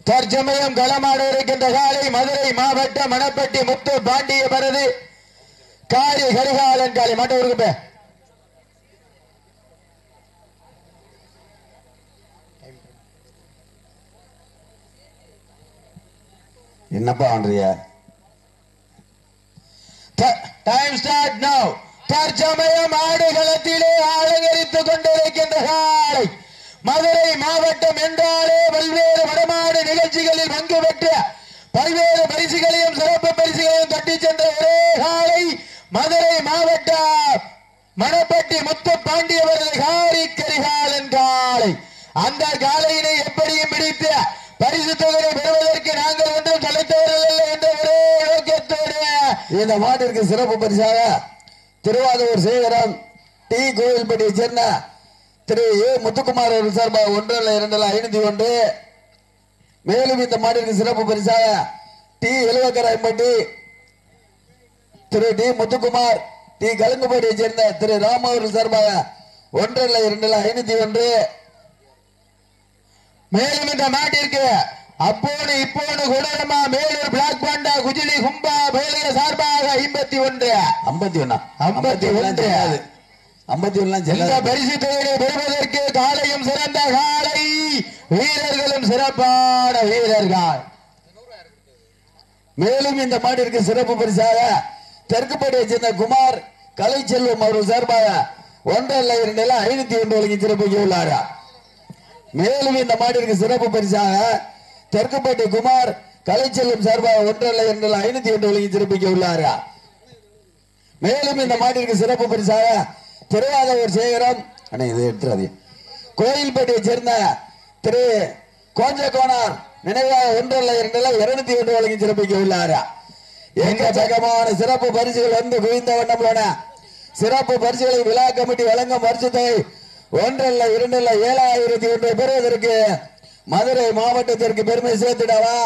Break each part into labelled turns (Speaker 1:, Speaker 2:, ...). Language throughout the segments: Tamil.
Speaker 1: தற்சமயம் களமாட இருக்கின்ற காலை மதுரை மாவட்டம் மணப்பட்டி முத்து பாண்டிய பரது காரி கரிகாலன் காலை மாட்ட இருக்கு.
Speaker 2: என்னப்பா பண்றிய?
Speaker 1: டைம் ஸ்டார்ட் நவ. தற்சமயம் ஆடுகளத்திலே அலங்கரித்துக் கொண்டிருக்கின்ற காலை மதுரை மாவட்டம் என்றாலே பல்வேறு வடமாடு நிகழ்ச்சிகளில் பங்கு பெற்ற பல்வேறு பரிசுகளையும் சிறப்பு பரிசுகளையும் தட்டி சென்ற ஒரே காலை மதுரை மாவட்டம் மணப்பட்டி முத்து பாண்டியவரது காரி கரிகாலன் காலை. அந்த காலையினை எப்படியும் பிடித்து பரிசு தொகையை பெறுவதற்கு நாங்கள் ஒன்றும் தலைத்தவர்கள் என்ற ஒரே நோக்கத்தோடு
Speaker 2: இந்த மாட்டிற்கு சிறப்பு பரிசாக திருவாதூர் சேகரம் டி கோவில்பட்டியை சேர்ந்த திரு ஏ முத்துக்குமார் அவர்கள் சார்பாக 1-2-501. மேலும் இந்த மாட்டிற்கு சிறப்பு பரிசாக டி எழுவக்கராயம்பட்டி திரு டி முத்துக்குமார் டி கலங்குபாடியை சேர்ந்த திரு ராம அவர்கள் சார்பாக 1-2-501.
Speaker 1: மேலும் இந்த மாட்டிற்கு அப்போது இப்போது குடலமா மேலூர் பிளாக் பாண்டா குஜிலி கும்பா மேலைய சார்பாக 51 பரிசு தொகையை பெறுவதற்கு காலையும் சிறந்த காலை வீரர்களும் சிறப்பான வீரர்கள்.
Speaker 2: மேலும் இந்த மாட்டிற்கு சிறப்பு பரிசாக தெற்குப்பட்டியை சேர்ந்த குமார் கலைச்செல்வம் அவர்கள் சார்பாக 1-2-501 வழங்கி சிறப்பிக்க உள்ளார். மேலும் இந்த மாட்டிற்கு சிறப்பு பரிசாக தெற்குப்பட்டி குமார் கலைச்செல்வம் சார்பாக 1-2-501 வழங்கி சிறப்பிக்க உள்ளார். மேலும் இந்த மாட்டிற்கு சிறப்பு பரிசாக திருவாதூர் சேகரம் இதை எடுத்துறாது கோயில்பட்டியை சேர்ந்த திரு கோஞ்சகோனார் நினைவாக 1-2-201 வழங்கி சிறப்பிக்க உள்ளார். எக்கச்சக்கமான சிறப்பு பரிசுகள் வந்து குவிந்த வண்ணம் சிறப்பு பரிசுகளை விழா கமிட்டி வழங்கும் பரிசு தொகை 1-2-7,001 பெறுவதற்கு மதுரை மாவட்டத்திற்கு பெருமை சேர்த்திடவா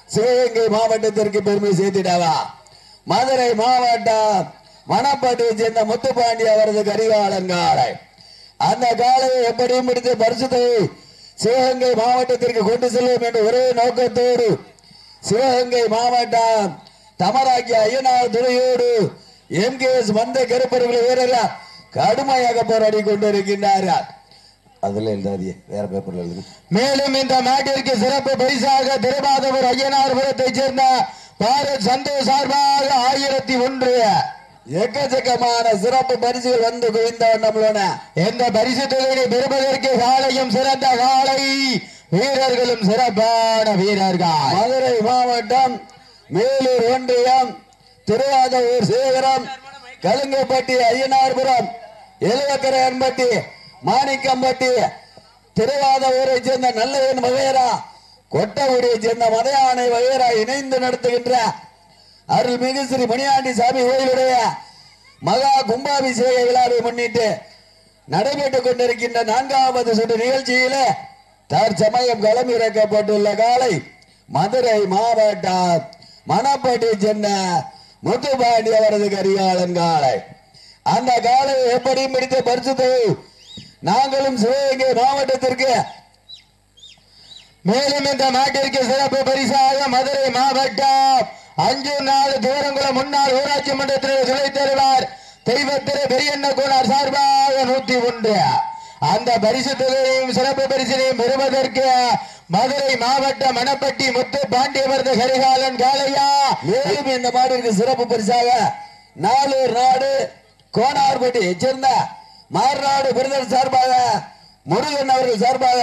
Speaker 2: சிவகங்கை மாவட்டத்திற்கு பெருமை சேர்த்திடவா? மதுரை மாவட்டம் மணப்பட்டியை சேர்ந்த முத்துப்பாண்டி அவரது கரிகாலன் காலை. அந்த காலையை எப்படியும் முடித்து பரிசு தொகை சிவகங்கை மாவட்டத்திற்கு கொண்டு செல்வோம் என்ற ஒரே நோக்கத்தோடு சிவகங்கை மாவட்டம் தமராக்கி ஐயனார் துணையோடு MKS வந்த கருப்பர்கள் வீரர்கள் கடுமையாக போராடி கொண்டிருக்கின்றார்கள். அதுல எழுதாதிய வேற பேப்பர்ல எழுது.
Speaker 1: மேலும் இந்த நாட்டிற்கு சிறப்பு பரிசாக திருவாதூர் ஐயனார்புரத்தை சேர்ந்த பாரத் சந்தோஷ் சார்பாக 1001
Speaker 2: எக்கச்சக்கமான சிறப்பு பரிசுகள் வந்து குவிந்த வண்ணம்
Speaker 1: எந்த பரிசு தொகையை பெறுவதற்கு காலையும் சிறந்த காலை வீரர்களும் சிறப்பான வீரர்கள்.
Speaker 2: மதுரை மாவட்டம் மேலூர் ஒன்றியம் திருவாதூர் சேகரம் கலுங்கப்பட்டி ஐயனார்புரம் எழுவக்கரையன்பட்டி மாணிக்கம்பட்டி திருவாதூரை சேர்ந்த நல்லவன் வகையரா கொட்டகுடியை சேர்ந்த மதையானை வகையரா இணைந்து நடத்துகின்ற அருள்மிகு ஸ்ரீ மணியாண்டி சாமி கோயிலுடைய மகா கும்பாபிஷேக விழாவை முன்னிட்டு நடைபெற்றுக் கொண்டிருக்கின்ற 4வது சுற்று நிகழ்ச்சியில தற்சமயம் களம் இறக்கப்பட்டுள்ள காலை மதுரை மாவட்டம் மணப்பட்டி சேர்ந்த முத்துப்பாண்டி அவரது கரிகாலன் காலை. அந்த காலை எப்படி முடித்த பரிசு நாங்களும் சிவகங்கை மாவட்டத்திற்கு
Speaker 1: மேலும் இந்த நாட்டிற்கு சிறப்பு பரிசாக மதுரை மாவட்டம் 5 தூரங்குளம் முன்னாள் ஊராட்சி மன்றத்தில் துணைத் தலைவர் தெய்வத்திரு பெரியண்ண கோனார் சார்பாக 101 அந்த பரிசு தொகையையும் சிறப்பு பரிசினையும் பெறுவதற்கு மதுரை மாவட்டம் மணப்பட்டி முத்து பாண்டியவரது கரிகாலன் காலையா.
Speaker 2: மேலும் இந்த மாட்டிற்கு சிறப்பு பரிசாக நாளூர் நாடு கோனார்பட்டியை சேர்ந்த மார்நாடு பிரதர் சார்பாக முருகன் அவர்கள் சார்பாக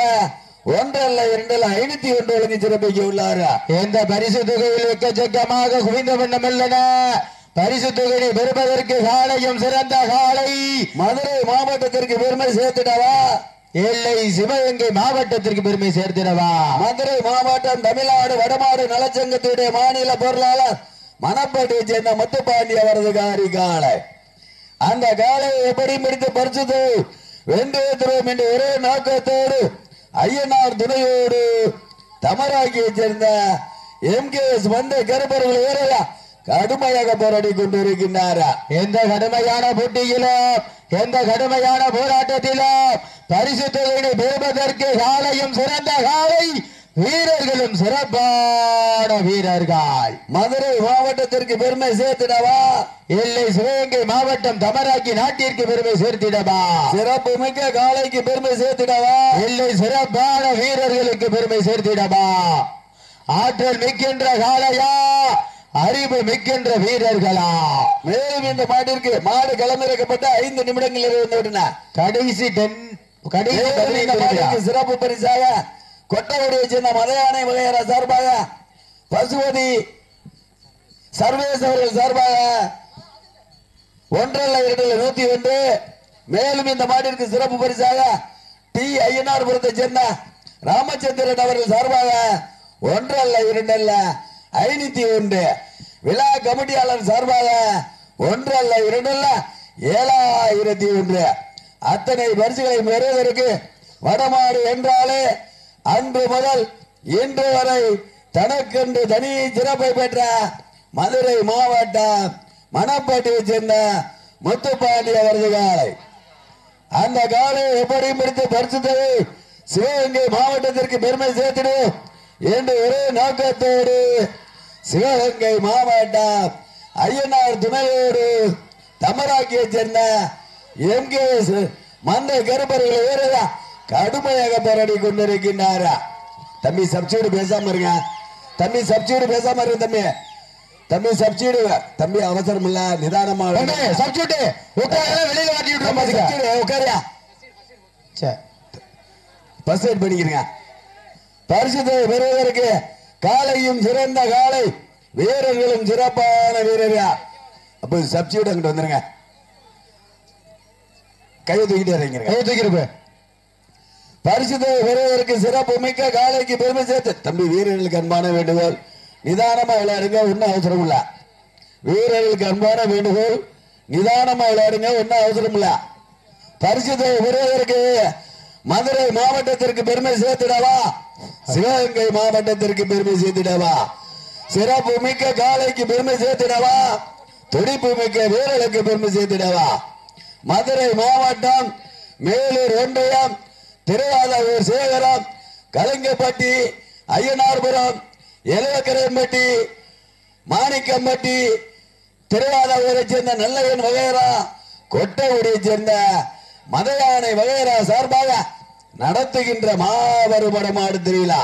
Speaker 2: 1-2-501 வழங்கி சிறப்பிக்க உள்ளார்.
Speaker 1: எந்த பரிசு தொகையில் எக்கச்சக்கமாக குவிந்த வண்ணமல்லன பரிசு தொகையை பெறுவதற்கு காலையும் சிறந்த காலை
Speaker 2: மதுரை மாவட்டத்திற்கு பெருமை சேர்த்திடவா
Speaker 1: இல்லை சிவகங்கை மாவட்டத்திற்கு பெருமை சேர்த்திடவா?
Speaker 2: மதுரை மாவட்டம் தமிழ்நாடு வடமாடு நலச்சங்கத்துடைய மாநில பொருளாளர் மணப்பட்டியை சேர்ந்த முத்துப்பாண்டி அவரது காரி காலை. அந்த காலை எப்படி முடித்து பரிசு வென்று தருவோம் என்ற ஒரே நோக்கத்தோடு ஐயனார் துணையோடு தமராக்கியை சேர்ந்த MKS வந்த கருப்பர்கள் வீரர்கள் கடுமையாக போராடி கொண்டிருக்கின்றார்.
Speaker 1: எந்த கடுமையான போட்டியிலும் எந்த கடுமையான போராட்டத்திலும் பரிசு தொகையை பெறுவதற்கு காலையும் சிறந்த காலை வீரர்களும் சிறப்பான வீரர்கள்.
Speaker 2: மதுரை மாவட்டத்திற்கு பெருமை சேர்த்திடவா,
Speaker 1: இல்லை சிவகங்கை மாவட்டம் தமராக்கி நாட்டிற்கு பெருமை சேர்த்திடவா,
Speaker 2: சிறப்பு மிக்க காளைக்கு பெருமை சேர்த்திடவா,
Speaker 1: இல்லை சிறப்பான வீரர்களுக்கு பெருமை சேர்த்திடவா, ஆற்றல் மிக்கின்ற காளையா, அறிவு மிக்கின்ற வீரர்களா.
Speaker 2: மேலும் இந்த மாட்டிற்கு மாடு களமிறக்கப்பட்ட 5 நிமிடங்கள் இருந்துவிட்டன.
Speaker 1: கடைசி
Speaker 2: இந்த மாட்டிற்கு சிறப்பு பரிசாக கொட்டகுடியை சேர்ந்த மலையானை வகையற சார்பாக பசுபதி சர்வேஸ் அவர்கள் சார்பாக 1.2 மேலும் இந்த மாட்டிற்கு சிறப்பு பரிசாக டி ஐயனார்புரத்தை சேர்ந்த ராமச்சந்திரன் அவர்கள் சார்பாக 1.2 501 விழா கமிட்டியாளர் சார்பாக 1.2 7,001 அத்தனை பரிசுகளை பெறுவதற்கு வடமாடு என்றாலே அன்று முதல் இன்று வரை தனக்கென்று தனி சிறப்பை பெற்ற மதுரை மாவட்டம் மணப்பாட்டியை சேர்ந்த முத்துப்பாண்டி அவரது காலை. அந்த காலை எப்படி முடித்து பரிசுத்தவை சிவகங்கை மாவட்டத்திற்கு பெருமை சேர்த்திடும் என்று ஒரே நோக்கத்தோடு சிவகங்கை மாவட்டம் ஐயனார் துணையோடு தமராக்கியை சேர்ந்த எம்கேஎஸ் மந்த கருப்பர்களை வேற கடுமையாக போராடி கொண்டிருக்கின்றார். தம்பி சப்சிடி பேசாம இருங்க, தம்பி சப்சிடி பேசாம இருங்க, தம்பி சப்சிடி தம்பி அவசரம் இல்ல, நிதானமா
Speaker 1: சப்சிடி வெளியில மாட்டி விட்டுருவோம்.
Speaker 2: உட்காரியா பஸ் எய்ட் பண்ணிக்கிறீங்க. பரிசுத்தை பெறுவதற்கு காலையும் சிறந்த காலை, வீரர்களும் சிறப்பான வீரர்கள். அப்ப சப்சிடி அங்கிட்டு வந்துருங்க, கையை தூக்கிட்டு இறங்கிருங்க,
Speaker 1: கையை தூக்கிருப்ப.
Speaker 2: பரிசுத்தை பெறுவதற்கு சிறப்பு மிக்க காலைக்கு பெருமை சேர்த்து தம்பி வீரர்களுக்கு அன்பான வேண்டுகோள், நிதானமா விளையாடுங்க, ஒன்னும் அவசரம் இல்ல. வீரர்களுக்கு அன்பான வேண்டுகோள், நிதானமா விளையாடுங்க, ஒன்னும் அவசரம் இல்ல. பரிசுத்தை பெறுவதற்கு மதுரை மாவட்டத்திற்கு பெருமை சேர்த்திடவா, சிவகங்கை மாவட்டத்திற்கு பெருமை சேர்த்திடவா, சிறப்பு மிக்க காலைக்கு பெருமை சேர்த்திடவா, துடிப்பு மிக்க வீரர்களுக்கு பெருமை சேர்த்திடவா. மதுரை மாவட்டம் மேலூர் ஒன்றியம் திருவாரூர் சேகரம் கலிங்கப்பட்டி ஐயனார்புரம் எலவக்கரையம்பட்டி மாணிக்கம்பட்டி திருவாரூரை சேர்ந்த நல்லவன் வகைரா கொட்டகுடியை சேர்ந்த மதையானை வகைரா சார்பாக நடத்துகின்ற மாபெரும் வடமாடு திருவிழா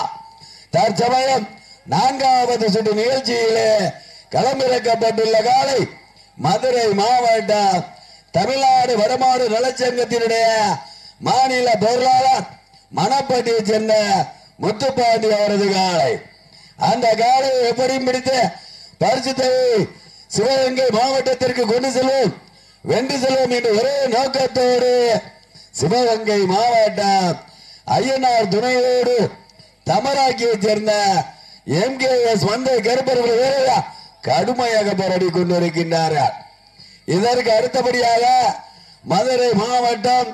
Speaker 2: தற்சமயம் 4வது சுற்று நிகழ்ச்சியிலே களமிறக்கப்பட்டுள்ள காலை மதுரை மாவட்டம் தமிழ்நாடு வடமாடு நலச்சங்கத்தினுடைய மாநில பொருளாளர் மணப்பட்டியை சேர்ந்த முத்துப்பாண்டி அவரது காலை. அந்த காலையை எப்படி பிடித்து பரிசுத்தை சிவகங்கை மாவட்டத்திற்கு கொண்டு செல்வோம், வென்று செல்வோம் என்ற ஒரே நோக்கத்தோடு சிவகங்கை மாவட்டம் ஐயனார் துணையோடு தமராக்கியை சேர்ந்த எம்கேஎஸ் வந்த கருப்பர்கள் வேற கடுமையாக போராடி கொண்டிருக்கின்றார்கள். இதற்கு அடுத்தபடியாக மதுரை மாவட்டம்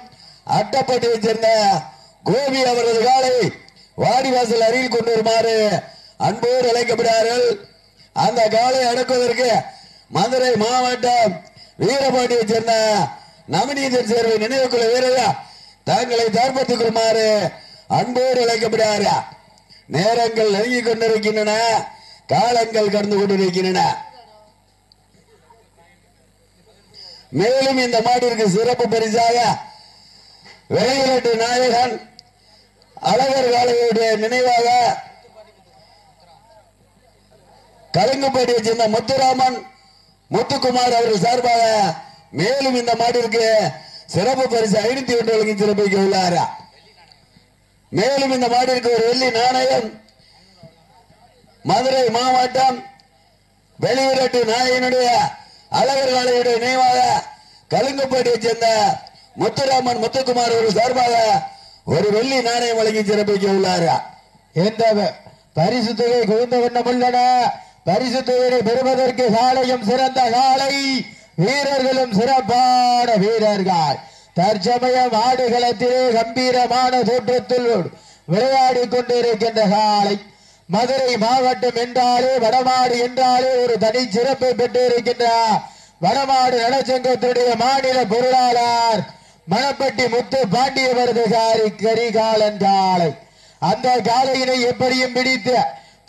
Speaker 2: அட்டப்பட்டியை சேர்ந்த கோபி அவரது காலை வாடிவாசல் அருகில் கொண்டு வருமாறு அன்போடு அழைக்கப்படுகிறார்கள். அந்த காலை அடக்குவதற்கு மதுரை மாவட்டம் வீரபாண்டியை சேர்ந்த நவநீதன் சேர்வை நினைவுக்குள்ள வீரரா தங்களை தயார்படுத்திக் கொள்ளுமாறு அன்போடு அழைக்கப்படுகிறார்கள். நேரங்கள் நெருங்கிக் கொண்டிருக்கின்றன, காலங்கள் கடந்து கொண்டிருக்கின்றன. மேலும் இந்த மாட்டிற்கு சிறப்பு பரிசாக வெளிநாட்டு நாயகன் அழகர் காளையுடைய நினைவாக கலிங்கப்பட்டியை சேர்ந்த முத்துராமன் முத்துக்குமார் அவர்கள் சார்பாக மேலும் இந்த மாட்டிற்கு சிறப்பு பரிசு 501 வழங்கி சிறப்பிக்க உள்ளார். மேலும் இந்த மாட்டிற்கு ஒரு வெள்ளி நாணயம் மதுரை மாவட்டம் வெளிநாட்டு நாயகனுடைய அழகர் காளையுடைய நினைவாக கலிங்கப்பட்டியை சேர்ந்த முத்துராமன் முத்துக்குமார் அவர்கள் சார்பாக ஒரு வெள்ளி நாணயம் வழங்கி சிறப்பிக்க உள்ளார்.
Speaker 1: எந்த பரிசு தொகை குவிந்த வண்ணம் உள்ளன. பரிசு தொகையை பெறுவதற்கு காலையும் சிறந்த காலை, வீரர்களும் சிறப்பான வீரர்கள். தற்சமயம் ஆடுகளத்திலே கம்பீரமான தோற்றத்தில் விளையாடி கொண்டிருக்கின்ற காலை. மதுரை மாவட்டம் என்றாலே வடமாடு என்றாலே ஒரு தனி சிறப்பை பெற்றிருக்கின்ற வடமாடு நலச்சங்கத்துடைய மாநில பொருளாளர் மணப்பட்டி முத்து பாண்டியவரது கரிகாலன் காலை. அந்த காளையினை எப்படியும் பிடித்து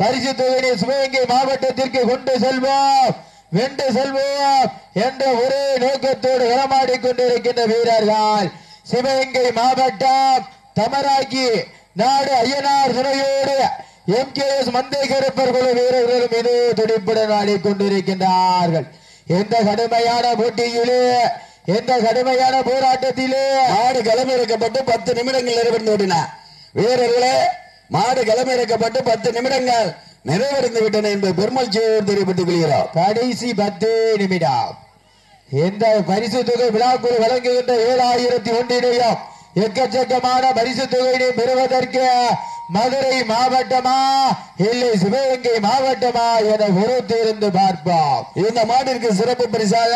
Speaker 1: பரிசு தொகையை சிவகங்கை மாவட்டத்திற்கு கொண்டு செல்வோம், வென்று செல்வோம் என்ற ஒரே நோக்கத்தோடு களமாடி கொண்டிருக்கின்ற வீரர்கள் சிவகங்கை மாவட்டம் தமராக்கி நாடு ஐயனார் துணையோடு MKS மந்தை கருப்பர் குழு வீரர்களும் இதே துடிப்புடன் ஆடிக்கொண்டிருக்கின்றார்கள். எந்த கடுமையான போட்டியிலே, எந்த கடுமையான போராட்டத்திலே
Speaker 2: மாடு களமிறக்கப்பட்டு 10 நிமிடங்கள் நிறைவடைந்து ஓடின வீரர்களே, மாடு களமிறக்கப்பட்டு 10 நிமிடங்கள் நிறைவடைந்து விட்டன என்பதை பெருமகிழ்ச்சியோடு தெரிவித்துக் கொள்கிறோம்.
Speaker 1: கடைசி 10 நிமிடம் எந்த பரிசு தொகை விழாக்குழு வழங்குகின்ற 7001 எக்கச்சக்கமான பரிசு தொகையினை பெறுவதற்கு மதுரை மாவட்டமா இல்லை சிவகங்கை மாவட்டமா என பொறுத்திருந்து பார்ப்போம்.
Speaker 2: இந்த மாட்டிற்கு சிறப்பு பரிசாக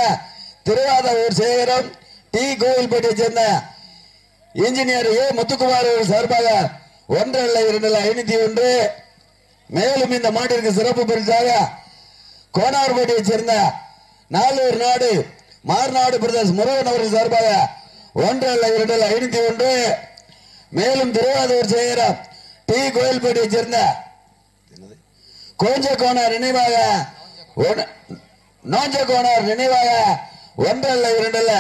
Speaker 2: திருவாதூர் சேகரம் டி கோயில்பேட்டை சேர்ந்த இன்ஜினியர் ஏ முத்துக்குமார் சார்பாக 1 அல்ல 2 அல்ல 501. மேலும் இந்த மாட்டிற்கு சிறப்பு பரிசாக கோனார்பேட்டையை சேர்ந்த நாலூர் நாடு மார்நாடு பிரதேஷ் முருகன் அவர்கள் சார்பாக 1 அல்ல 2 அல்ல 501. மேலும் திருவாதூர் சேகரம் டி கோயில்பேட்டையை சேர்ந்த கோஞ்சக்கோனார் நினைவாக நோஞ்சக்கோனார் நினைவாக 1 அல்ல 2 அல்ல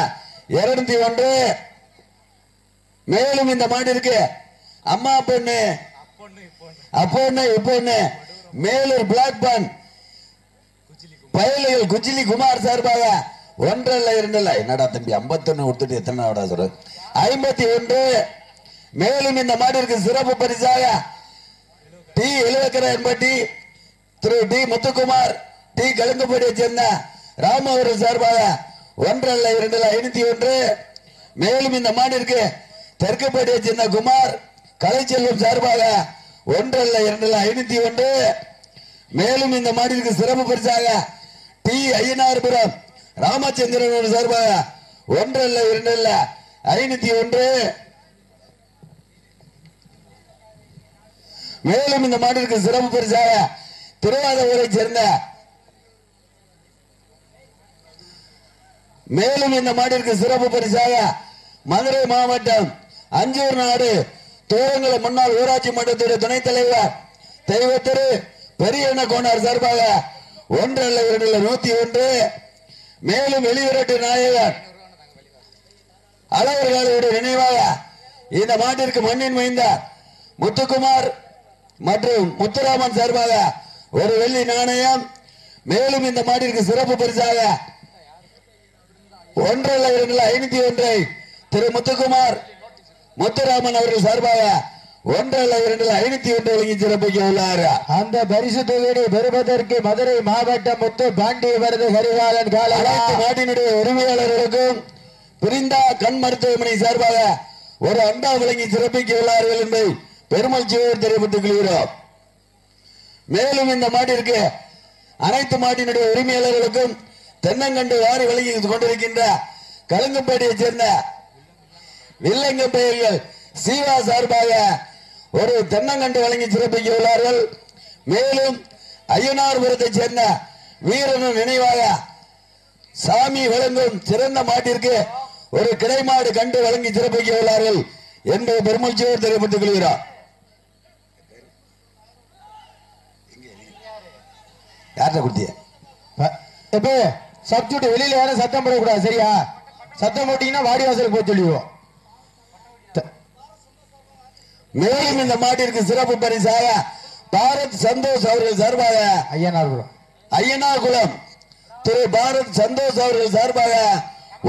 Speaker 2: 201. மேலும் இந்த மாட்டிற்கு அம்மா பொண்ணு அப்பொண்ணு இப்பொண்ணு மேலூர் பிளாக் பன் பயலுகள் குச்சிலி குமார் சார்பாக 1 அல்ல 2 அல்ல என்னடா தம்பி 51 கொடுத்துட்டு எத்தனை சொல்ற 51. மேலும் இந்த மாட்டிற்கு சிறப்பு பரிசாக டி இளவக்கரையன்பட்டி திரு டி முத்துக்குமார் டி கலுங்குப்படியை சேர்ந்த ராம அவர்கள் சார்பாக 1 அல்ல 2 அல்ல 501. மேலும் இந்த மாட்டிற்கு தெற்குப்படியை சேர்ந்த குமார் கலைச்செல்வம் சார்பாக 1 அல்ல 2 அல்ல 501. மேலும் இந்த மாட்டிற்கு சிறப்பு பரிசாக டி ஐயனார்புரம் ராமச்சந்திரன் சார்பாக 1 அல்ல 2 அல்ல 501. மேலும் இந்த மாட்டிற்கு சிறப்பு பரிசாக திருவாதூரை சேர்ந்த மேலும் இந்த மாட்டிற்கு சிறப்பு பரிசாக மதுரை மாவட்டம் அஞ்சூர் நாடு தோரங்குளம் முன்னாள் ஊராட்சி மன்றத்துடைய துணைத் தலைவர் தெய்வத்திரு பெரியண்ண கோனார் சார்பாக 1 அல்ல 2 அல்ல 101. மேலும் வெளிவிரட்டு நாயகர் அளவர்களுடைய நினைவாக இந்த மாட்டிற்கு மண்ணின் மைந்த முத்துக்குமார் மற்றும் முத்துராமன் சார்பாக 1 வெள்ளி நாணயம். மேலும் இந்த மாட்டிற்கு சிறப்பு பரிசாக 1 அல்ல 2 அல்ல 501 திரு முத்துக்குமார் முத்துராமன் அவர்கள் சார்பாக 1 அல்ல 2 அல்ல 501 வழங்கி சிறப்பிக்க உள்ளார்.
Speaker 1: அந்த பரிசு தொகையை பெறுவதற்கு மதுரை மாவட்டம் முத்து பாண்டியவரது கரிகாலன் கால
Speaker 2: அனைத்து மாட்டினுடைய உரிமையாளர்களுக்கும் பிரிந்தா கண் மருத்துவமனை சார்பாக 1 அண்டா வழங்கி சிறப்பிக்க உள்ளார்கள் என்பதை பெருமகிழ்ச்சியோடு தெரிவித்துக் கொள்கிறோம். மேலும் இந்த மாட்டிற்கு அனைத்து மாட்டினுடைய உரிமையாளர்களுக்கும் தென்னங்கண்டு வாரி வழங்கி கொண்டிருக்கின்ற கலுங்குப்பேட்டையை சேர்ந்த வில்லங்கப்பயல்கள் சீவா சார்பாக 1 தென்னங்கண்டு வழங்கி சிறப்பிக்க உள்ளார்கள். மேலும் ஐயனார்புரத்தை சேர்ந்த வீரனும் நினைவாக சாமி வழங்கும் சிறந்த மாட்டிற்கு 1 கிடைமாடு கண்டு வழங்கி சிறப்பிக்க உள்ளார்கள் என்பதை பெருமகிழ்ச்சியோடு தெரிவித்துக் கொள்கிறார். யார்கிட்ட குட்டிய
Speaker 1: எப்ப சப்ஜெக்ட் வெளியில யாரும் சத்தம் போடக்கூடாது, சரியா? சத்தம் போட்டீங்கன்னா வாடிவாசலுக்கு போய் சொல்லிடுவோம்.
Speaker 2: மேலும் இந்த மாட்டிற்கு சிறப்பு பரிசாக பாரத் சந்தோஷ் அவர்கள் சார்பாக ஐயனார்குளம் திரு பாரத் சந்தோஷ் அவர்கள் சார்பாக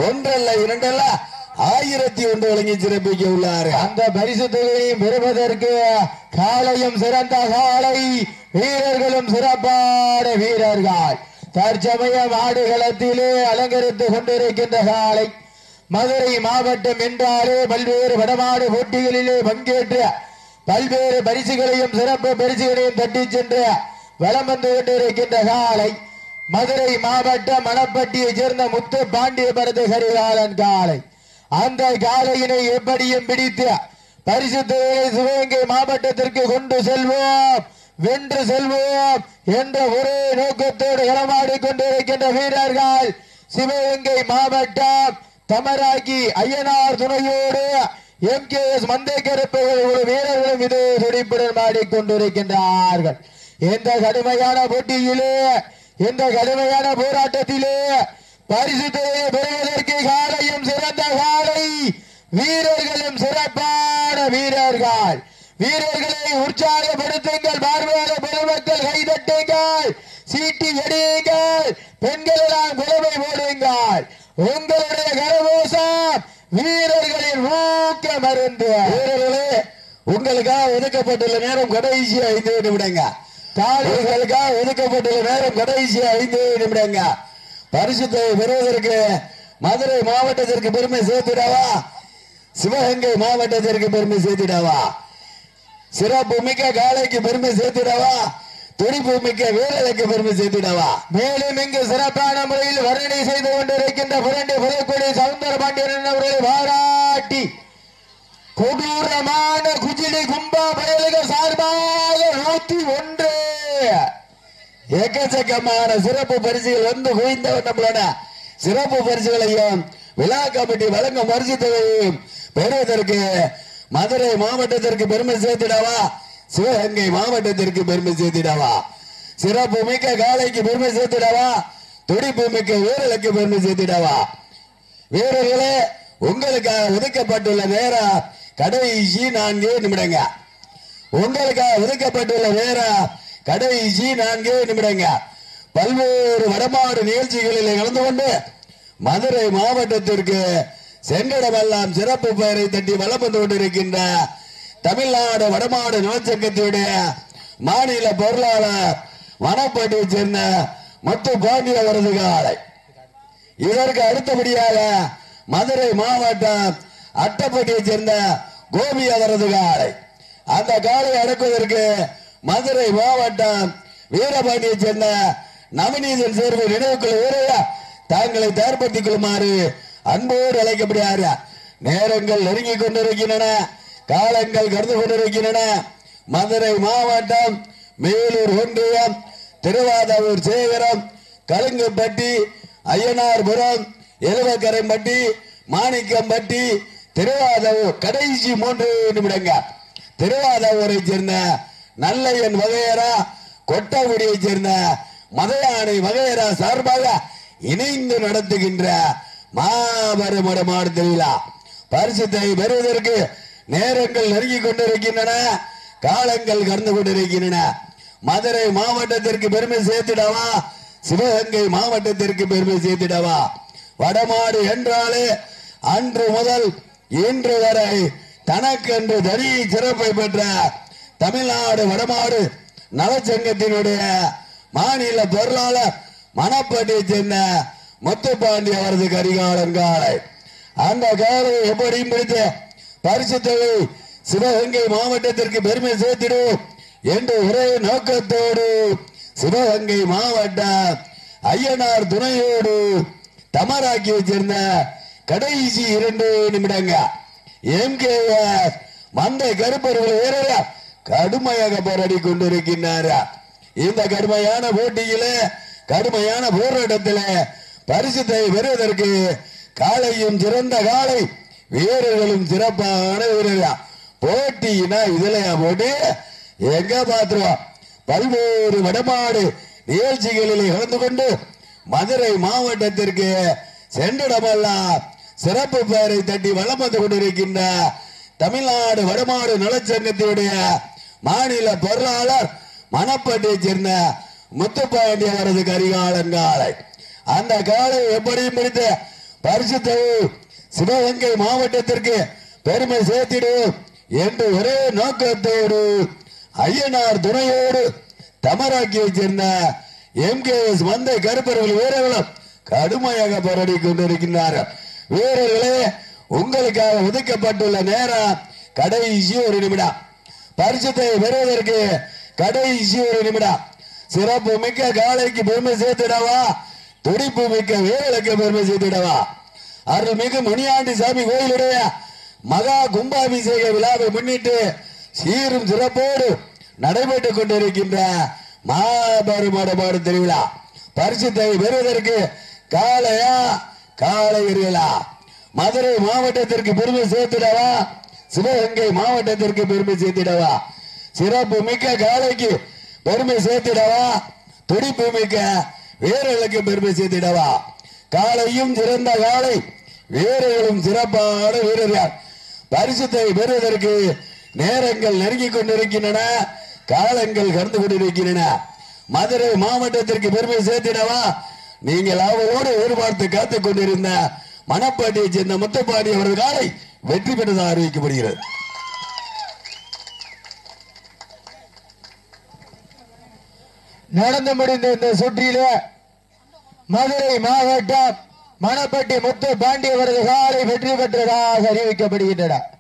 Speaker 2: 1 அல்ல 2 அல்ல 1001 வழங்கி சிறப்பிக்க உள்ளார்.
Speaker 1: அந்த பரிசு தொகையையும் பெறுவதற்கு காலையும் சிறந்த காலை, வீரர்களும் சிறப்பான வீரர்கள் தற்சமயம் ஆடுகளத்திலே அலங்கரித்துக் கொண்டிருக்கின்ற காலை. மதுரை மாவட்டம் என்றாலே பல்வேறு வடமாடு போட்டிகளிலே பங்கேற்று பல்வேறு பரிசுகளையும் சிறப்பு பரிசுகளையும் தட்டி சென்று வலம் வந்து கொண்டிருக்கின்ற காலை மதுரை மாவட்டம் மணப்பட்டியை சேர்ந்த முத்து பாண்டியபரது கரிகாலன் காலை. அந்த காலையினை எப்படியும் பிடித்து பரிசு தொகையை சிவகங்கை மாவட்டத்திற்கு கொண்டு செல்வோம், வென்று செல்வோம் என்ற ஒரே நோக்கத்தோடு களமாடி கொண்டிருக்கின்ற வீரர்கள் சிவகங்கை மாவட்டம் தமராக்கி ஐயனார் துணையோடு MKS மந்தை கருப்பைகள் வீரர்களும் இது துடிப்புடன் ஆடிக்கொண்டிருக்கின்றார்கள். இந்த கடுமையான போட்டியிலே, இந்த கடுமையான போராட்டத்திலே பரிசு தொகையை பெறுவதற்கு காலையும் சிறந்த காலை, வீரர்களும் சிறப்பான வீரர்கள். வீரர்களை உற்சாகப்படுத்துங்கள், பார்வையாளர் பெருமக்கள் கைதட்டுங்கள், சீட்டி எடியுங்கள், பெண்கள் எல்லாம் குலவை போடுங்கள். உங்களுடைய கரகோஷம் வீரர்களின் ஊக்க மருந்து.
Speaker 2: வீரர்களே, உங்களுக்காக ஒதுக்கப்பட்டுள்ள நேரம் கடைசி 5 நிமிடங்க. தாலிகளுக்காக ஒதுக்கப்பட்டுள்ள நேரம் கடைசி 5 நிமிடங்க. பரிசுத்தை பெறுவதற்கு மதுரை மாவட்டத்திற்கு பெருமை சேர்த்திடவா, சிவகங்கை மாவட்டத்திற்கு பெருமை சேர்த்திடவா, சிறப்பு மிக்க காலைக்கு பெருமை சேர்த்திடவா, துடிப்பு மிக்க வீரர்களுக்கு பெருமை சேர்த்திடவா.
Speaker 1: மேலும் இங்கு சிறப்பான முறையில் வர்ணனை செய்து கொண்டிருக்கின்ற புரண்டி புதுக்குடி சவுந்தர பாண்டியன் அவர்களை பாராட்டி கொடூரமான குஜிலி கும்பா பயல்கள் சார்பாக 101
Speaker 2: எக்கச்சக்கமான சிறப்பு பரிசுகள் வந்து குவிந்தவர் நம்மளோட சிறப்பு பரிசுகளையும் விழா கமிட்டி வழங்கும் பரிசு தொகையையும் பெறுவதற்கு மதுரை மாவட்டத்திற்கு பெருமை சேர்த்திடவா, சிவகங்கை மாவட்டத்திற்கு பெருமை சேர்த்திடவா, சிறப்பு மிக்க காலைக்கு பெருமை சேர்த்திடவா, துடிப்பு மிக்க வீரர்களுக்கு பெருமை சேர்த்திடவா. வீரர்களே, உங்களுக்காக ஒதுக்கப்பட்டுள்ள நேரம் கடைசி 4 நிமிடங்க. உங்களுக்காக ஒதுக்கப்பட்டுள்ள நேரம் கடைசி 4 நிமிடங்க. பல்வேறு வடமாடு நிகழ்ச்சிகளில் கலந்து கொண்டு மதுரை மாவட்டத்திற்கு செங்கடமெல்லாம் சிறப்பு பெயரை தட்டி வலம் வந்து கொண்டிருக்கின்ற தமிழ்நாடு வடமாடு நலச்சங்கத்தினுடைய மாநில பொருளாளர் வனப்பட்டியை சேர்ந்த முத்து பாண்டிய அவரது காலை. இதற்கு அடுத்தபடியாக மதுரை மாவட்டம் அட்டப்பட்டியை சேர்ந்த கோபி அவரது காலை. அந்த காலை அடக்குவதற்கு மதுரை மாவட்டம் வீரபாண்டியை சேர்ந்த நவநீதன் சேர்வு நினைவுக்குழு வீரர் தாங்களை தயார்படுத்திக் கொள்ளுமாறு அன்போடு அழைக்கப்படுகிறார். நேரங்கள் நெருங்கிக் கொண்டிருக்கின்றன, காலங்கள் கடந்து கொண்டிருக்கின்றன. மதுரை மாவட்டம் மேலூர் ஒன்றியம் திருவாதூர் சேகரம் கலுங்குப்பட்டி ஐயனார்புரம் எலுவக்கரைப்பட்டி மாணிக்கம்பட்டி திருவாதூர் கடைசி 3 நிமிடங்க. திருவாதூரை சேர்ந்த நல்லையன் வகையரா கொட்டகுடியை சேர்ந்த மதையானை வகையரா சார்பாக இணைந்து நடத்துகின்ற மாபெரும் வடமாடு திருவிழா பரிசுத்தை பெறுவதற்கு நேரங்கள் நெருங்கிக் கொண்டிருக்கின்றன, காலங்கள் கடந்து கொண்டிருக்கின்றன. மதுரை மாவட்டத்திற்கு பெருமை சேர்த்திடவா, சிவகங்கை மாவட்டத்திற்கு பெருமை சேர்த்திடவா. வடமாடு என்றாலே அன்று முதல் இன்று வரை தனக்கென்று தனி சிறப்பை பெற்ற தமிழ்நாடு வடமாடு நலச்சங்கத்தினுடைய மாநில பொருளாளர் மணப்பட்டியை சேர்ந்த முத்துப்பாண்டி அவரது கரிகாலங்காலை. அந்த காலை எப்படியும் பிடித்து பரிசு தொகை சிவகங்கை மாவட்டத்திற்கு பெருமை சேர்த்திடும் என்று ஒரே நோக்கத்தோடு சிவகங்கை மாவட்ட ஐயனார் துணையோடு தமராக்கி வச்சிருந்த கடைசி 2 நிமிடங்க. MKS மந்தை கருப்பர்கள் வீரர் கடுமையாக போராடி கொண்டிருக்கின்றார். இந்த கடுமையான போட்டியிலே, கடுமையான போராட்டத்திலே பரிசுத்தை பெறுவதற்கு காலையும் சிறந்த காலை, வீரர்களும் சிறப்பான வீரர்கள். போட்டினா இதுலயா போட்டி எங்க பாத்துருவோம். பல்வேறு வடமாடு நிகழ்ச்சிகளில் கலந்து கொண்டு மதுரை மாவட்டத்திற்கு சென்றிடமெல்லாம் சிறப்பு பெயரை தட்டி வலம் வந்து கொண்டிருக்கின்ற தமிழ்நாடு வடமாடு நலச்சங்கத்தினுடைய மாநில பொருளாளர் மணப்பட்டியை சேர்ந்த முத்துப்பாண்டி அவரது கரிகாலன் காலை. அந்த காலை எப்படியும் பிடித்து பரிசுத்தை சிவகங்கை மாவட்டத்திற்கு பெருமை சேர்த்திடும் என்று ஒரே நோக்கத்தோடு ஐயனார் துணையோடு தமராக்கியை சேர்ந்த MKS மந்தை கருப்பர்கள் வீரர்களும் கடுமையாக போராடி கொண்டிருக்கின்றார்கள். வீரர்களே, உங்களுக்காக ஒதுக்கப்பட்டுள்ள நேரம் கடைசி 1 நிமிடம். பரிசுத்தை பெறுவதற்கு கடைசி 1 நிமிடம். சிறப்பு மிக்க காலைக்கு பெருமை சேர்த்திடவா, துடிப்பு மிக்க வீரர்களுக்கு பெருமை சேர்த்திடவா. அருள்மிகு முனியாண்டி சாமி கோயிலுடைய மகா கும்பாபிஷேக விழாவை முன்னிட்டு சீரும் சிறப்போடு நடைபெற்றுக் கொண்டிருக்கின்ற மாபெரும் வடமாடு திருவிழா பரிசுத்தை பெறுவதற்கு காளையா, காளையர்களா, மதுரை மாவட்டத்திற்கு பெருமை சேர்த்திடவா, சிவகங்கை மாவட்டத்திற்கு பெருமை சேர்த்திடவா, சிறப்பு மிக்க காலைக்கு பெருமை சேர்த்திடவா, துடிப்பு மிக்க வீரர்களுக்கு பெருமை சேர்த்திடவா. காலையும் சிறந்த காலை, வீரர்களும் சிறப்பான வீரர்கள். பரிசுத்தை பெறுவதற்கு நேரங்கள் நெருங்கிக் கொண்டிருக்கின்றன, காலங்கள் கடந்து கொண்டிருக்கின்றன. மதுரை மாவட்டத்திற்கு பெருமை சேர்த்திடவா, நீங்கள் அவரோடு எதிர்பார்த்து காத்துக் கொண்டிருந்த மணப்பாட்டியை சேர்ந்த முத்துப்பாண்டி அவரது காலை வெற்றி பெற்றதாக அறிவிக்கப்படுகிறது.
Speaker 1: நடந்து முடிந்த இந்த சுற்றிலே மதுரை மாவட்டம் மணப்பட்டி முத்துப்பாண்டி அவரது காலை வெற்றி பெற்றதாக அறிவிக்கப்படுகின்றன.